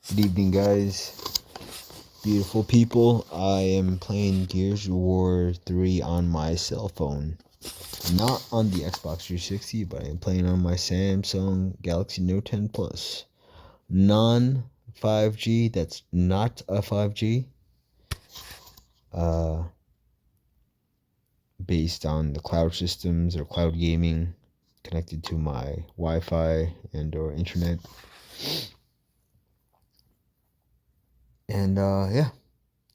Good evening, guys. Beautiful people. I am playing Gears of War 3 on my cell phone. Not on the Xbox 360, but I am playing on my Samsung Galaxy Note 10 Plus. Non 5G, that's not a 5G. Based on the cloud systems or cloud gaming connected to my Wi-Fi and or internet. And yeah,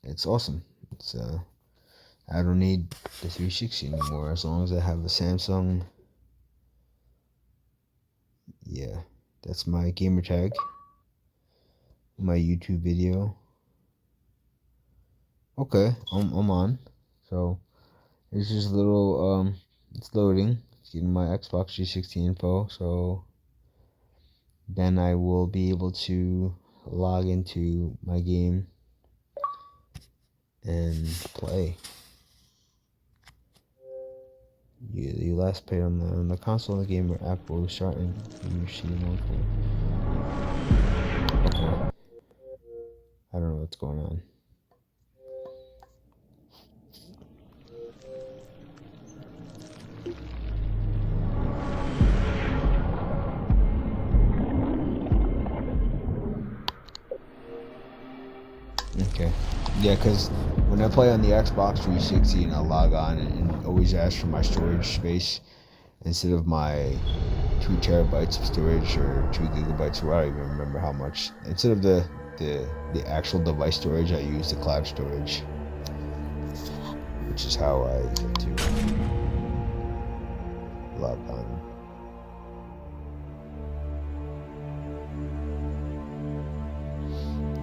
it's awesome. It's I don't need the 360 anymore as long as I have the Samsung. Yeah, that's my gamer tag. My YouTube video. Okay, I'm on. So it's just a little it's loading. It's getting my Xbox 360 info. So then I will be able to log into my game and play. You last played on the console of the game or app will start in your CD Okay. I don't know what's going on. Okay. Yeah, because when I play on the Xbox 360 and I log on and always ask for my storage space instead of my 2 terabytes of storage or 2 gigabytes, or I don't even remember how much. Instead of the actual device storage, I use the cloud storage, which is how I get to log on.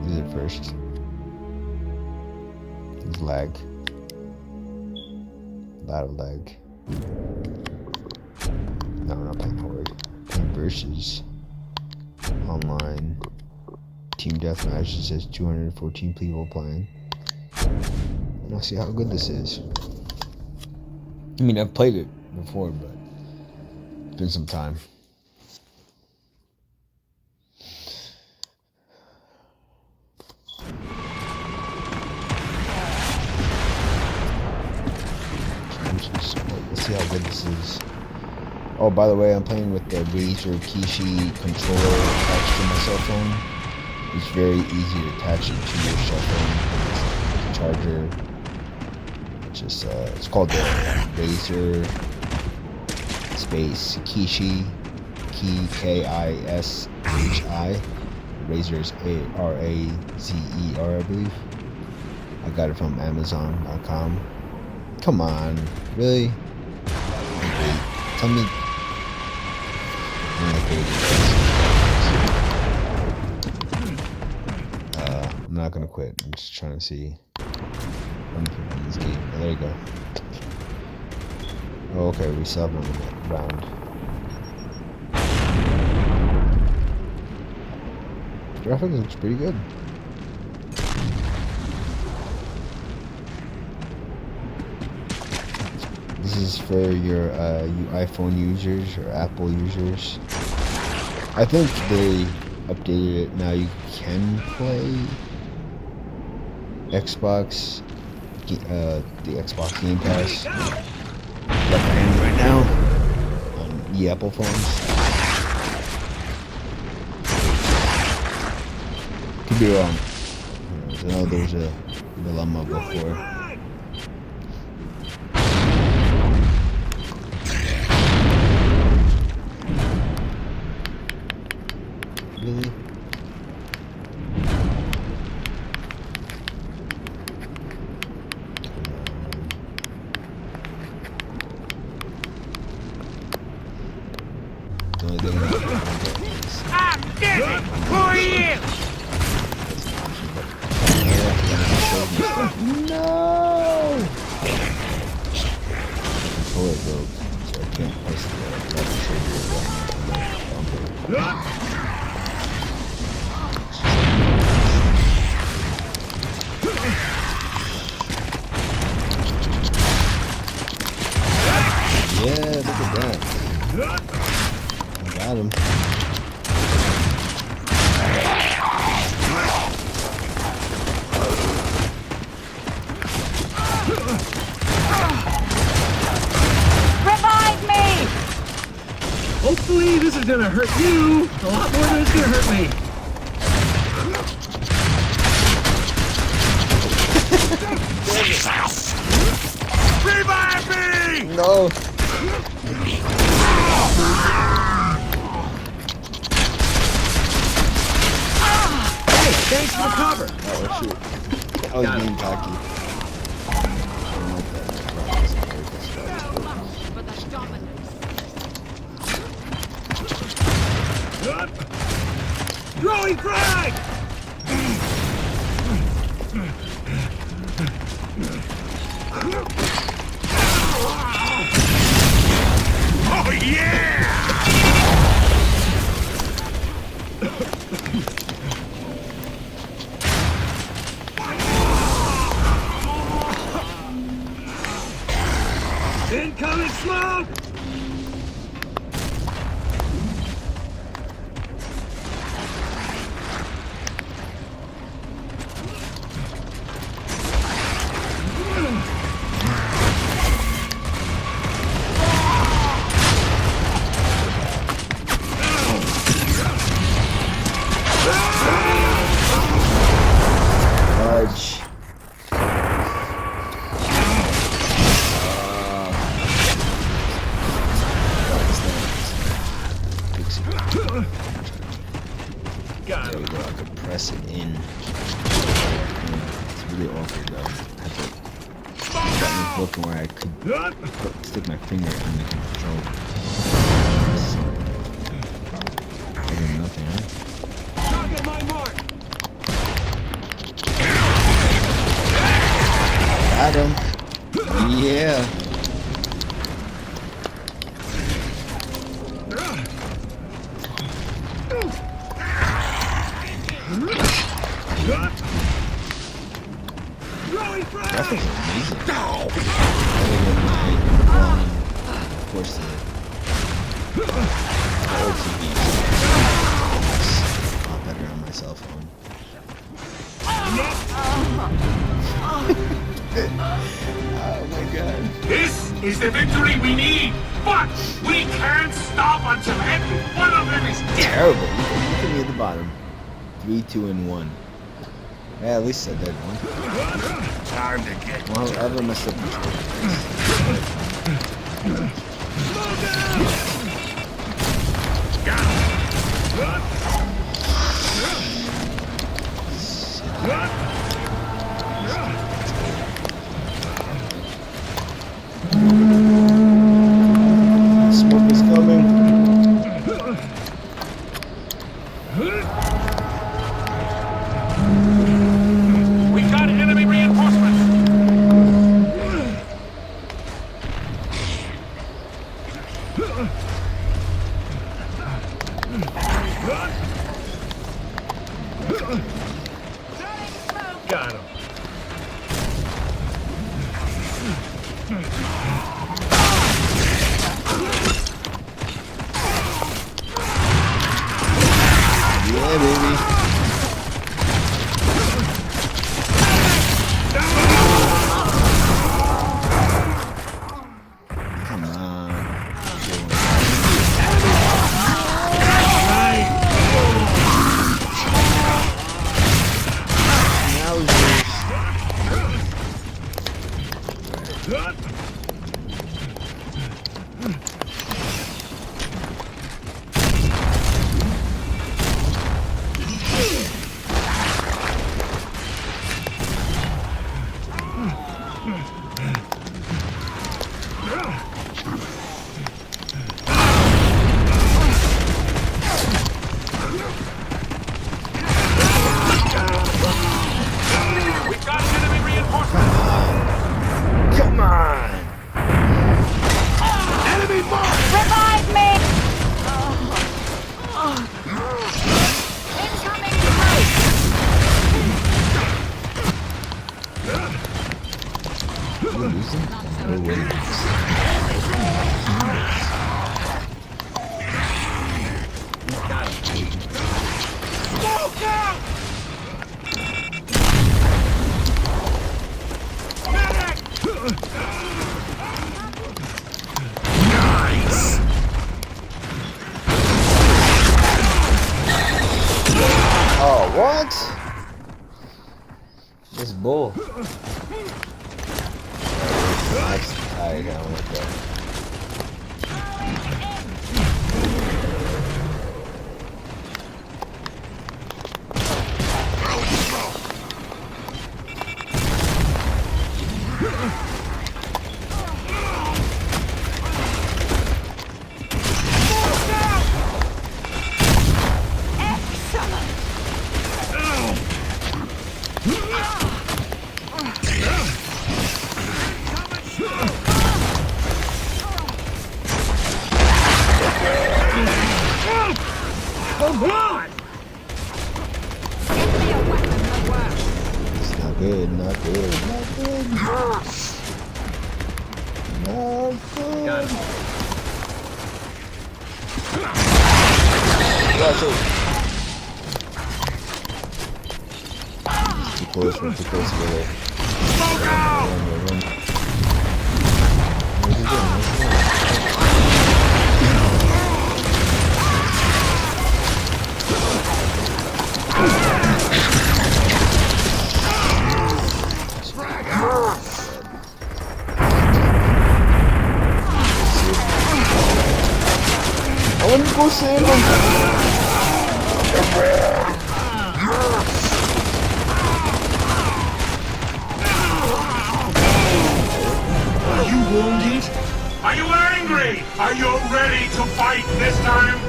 This is it first. There's lag. A lot of lag. No, I'm not playing Horde. Playing Versus. Online. Team Deathmatch. It says 214 people playing. And I'll see how good this is. I mean, I've played it before, but it's been some time. Let's see how good this is. Oh, by the way, I'm playing with the Razer Kishi controller attached to my cell phone. It's very easy to attach it to your cell phone. It's a charger. Just it's called the Razer space Kishi, Kishi. Razer's Razer, I believe. I got it from Amazon.com. Come on, really? Wait, tell me. I'm not gonna quit. I'm just trying to see. I'm in this game. Oh, there you go. Oh, okay, we still have one round. Graphics looks pretty good. This is for your you iPhone users or Apple users. I think they updated it now. You can play Xbox, the Xbox Game Pass right now on the Apple phones. Could be wrong. I know there was a dilemma before. Really? I'm dead! Who are you? No! Controller broke, so I can't press the Yeah, look at that. I got him. gonna hurt you a lot more than it's gonna hurt me. Revive me! No. Hey, thanks for the cover. Oh shoot. I was being cocky. Throwing frag! Oh yeah! Incoming smoke! Fudge. Got There him. we go. I could press it in. It's really awkward though. I have to get me looking where I could stick my finger in the control. Better than nothing, huh? Target my mark. Got him. Yeah. Throwing frag! That was amazing. Of course, the old TV is a lot better on my cell phone. Oh my god. This is the victory we need, but we can't stop until every one of them is dead. Terrible. Look at me at the bottom. 3, 2, and 1. Yeah, at least I did one. Time to get. Well, ever messed up control. Smoke is coming. We got enemy reinforcements. Got him. Yeah, baby. Come on. We got enemy reinforcements. Come on. Enemy mark. Revive me! Incoming device! We're losing? No way. Smoke out. Nice. What? This bull. That's tired. I don't like that. It's not good, not good, not good. Not good. Watch out. Too close, we're too close together. Smoke out! Run. Where's he going? I want to go save him. Are you wounded? Are you angry? Are you ready to fight this time?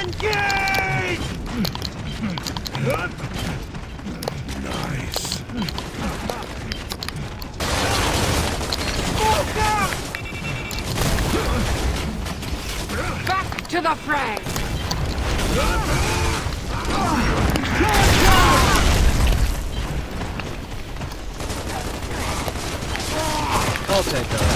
Engage! Nice. Back to the fray! I'll take that.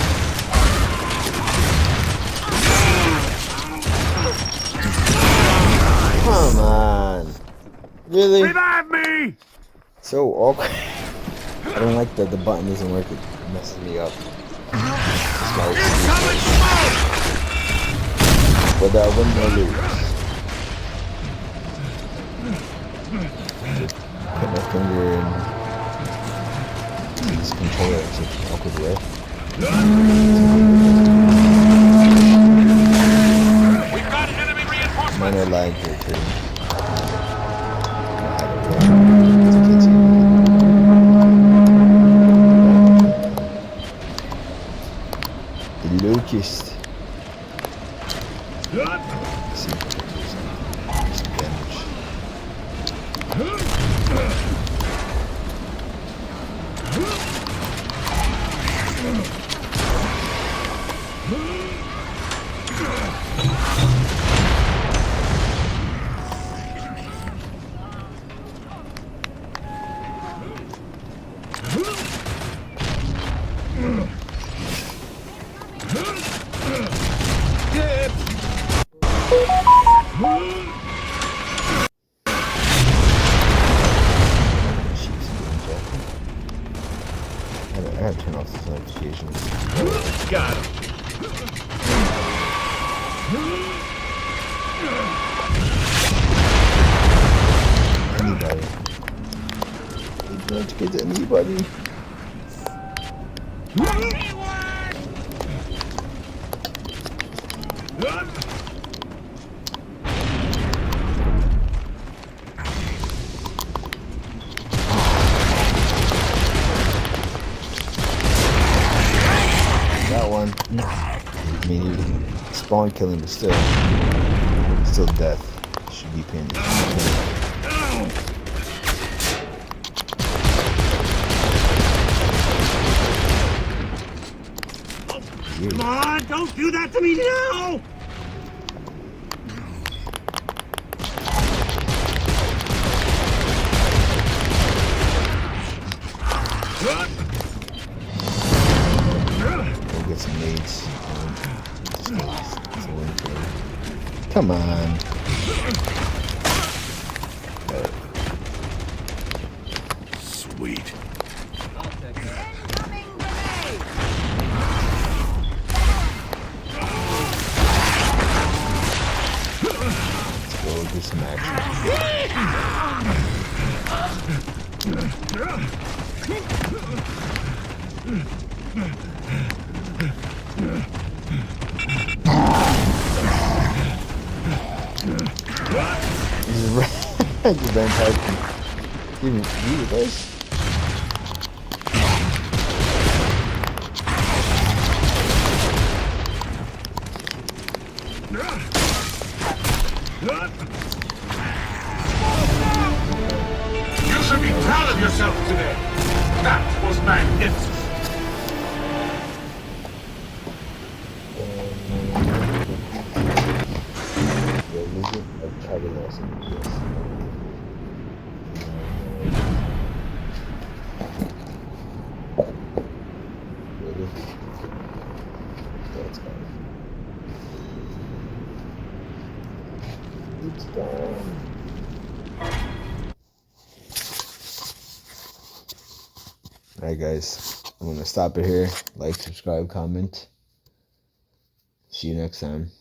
Come on. Really? Revive me! So awkward. I don't like that the button doesn't work. It messes me up. That's why it's Incoming smoke! but I win or lose. Just put my finger in this controller in such an awkward way. We've got enemy reinforcements! Minor lag here too. The locust. Let's see if I can do some damage. I gotta turn off these notifications. Got him. Anybody. They don't get to anybody. That one. I mean, he spawn killing, but still death. Should be pinned. Come on, don't do that to me now! Go get some nades. Come on. Sweet. I'll take that. Incoming grenade! You ran past me. Even you with us? You should be proud of yourself today. That was magnificent. Religion of Calvinism, yes. Really? That's gone. It's gone. Alright guys, I'm gonna stop it here. Like, subscribe, comment. See you next time.